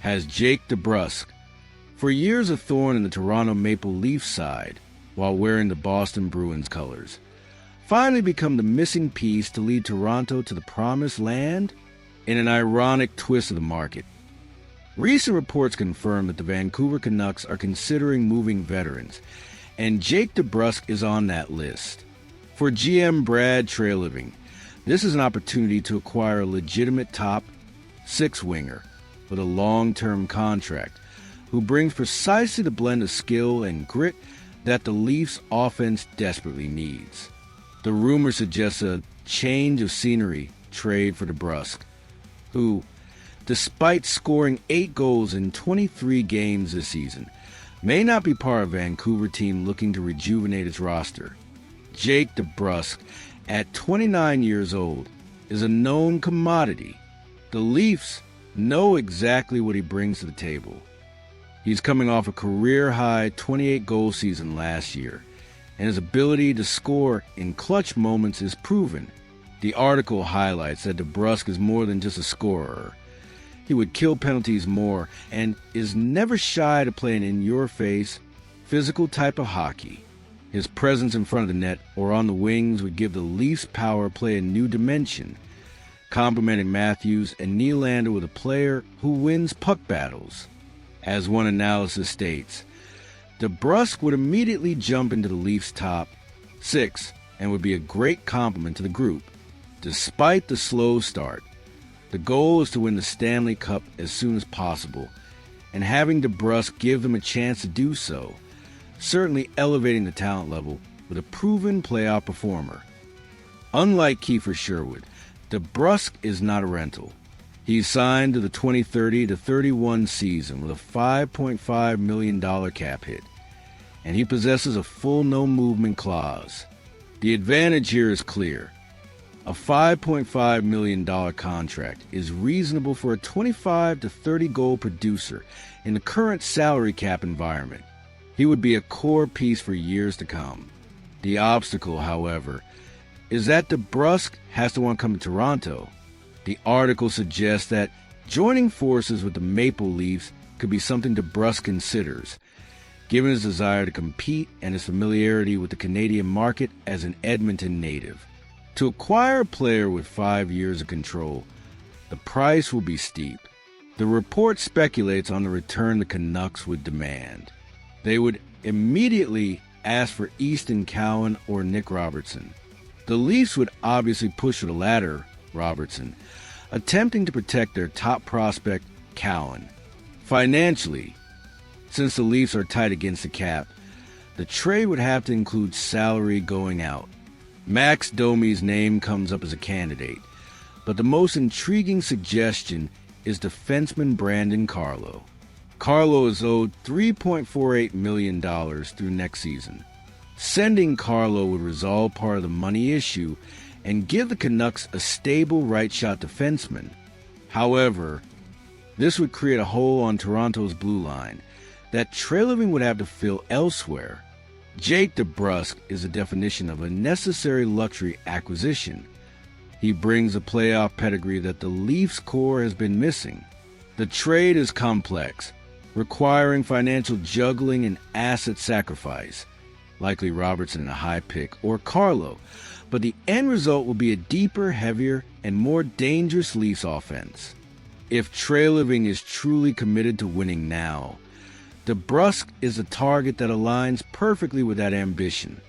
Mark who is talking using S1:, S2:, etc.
S1: has Jake DeBrusk, for years a thorn in the Toronto Maple Leafs side while wearing the Boston Bruins colors, finally become the missing piece to lead Toronto to the promised land in an ironic twist of the market. Recent reports confirm that the Vancouver Canucks are considering moving veterans, and Jake DeBrusk is on that list. For GM Brad Treliving, this is an opportunity to acquire a legitimate top six-winger with a long-term contract who brings precisely the blend of skill and grit that the Leafs offense desperately needs. The rumor suggests a change of scenery trade for DeBrusk, who, despite scoring 8 goals in 23 games this season, may not be part of a Vancouver team looking to rejuvenate its roster. Jake DeBrusk, at 29 years old, is a known commodity. The Leafs know exactly what he brings to the table. He's coming off a career-high 28-goal season last year, and his ability to score in clutch moments is proven. The article highlights that DeBrusk is more than just a scorer. He would kill penalties more and is never shy to play an in-your-face, physical type of hockey. His presence in front of the net or on the wings would give the Leafs power play a new dimension, complementing Matthews and Nylander with a player who wins puck battles. As one analysis states, DeBrusk would immediately jump into the Leafs' top 6 and would be a great complement to the group. Despite the slow start, the goal is to win the Stanley Cup as soon as possible, and having DeBrusk give them a chance to do so, certainly elevating the talent level with a proven playoff performer. Unlike Kiefer Sherwood, DeBrusk is not a rental. He's signed to the 2030-31 season with a $5.5 million cap hit, and he possesses a full no-movement clause. The advantage here is clear. A $5.5 million contract is reasonable for a 25 to 30 goal producer in the current salary cap environment. He would be a core piece for years to come. The obstacle, however, is that DeBrusk has to want to come to Toronto. The article suggests that joining forces with the Maple Leafs could be something DeBrusk considers, given his desire to compete and his familiarity with the Canadian market as an Edmonton native. To acquire a player with 5 years of control, the price will be steep. The report speculates on the return the Canucks would demand. They would immediately ask for Easton Cowan or Nick Robertson. The Leafs would obviously push for the latter, Robertson, attempting to protect their top prospect, Cowan. Financially, since the Leafs are tight against the cap, the trade would have to include salary going out. Max Domi's name comes up as a candidate, but the most intriguing suggestion is defenseman Brandon Carlo. Carlo is owed $3.48 million through next season. Sending Carlo would resolve part of the money issue and give the Canucks a stable right-shot defenseman. However, this would create a hole on Toronto's blue line that Treliving would have to fill elsewhere. Jake DeBrusk is the definition of a necessary luxury acquisition. He brings a playoff pedigree that the Leafs core has been missing. The trade is complex, requiring financial juggling and asset sacrifice, likely Robertson in a high pick or Carlo, but the end result will be a deeper, heavier, and more dangerous Leafs offense. If Treliving is truly committed to winning now, DeBrusk is a target that aligns perfectly with that ambition.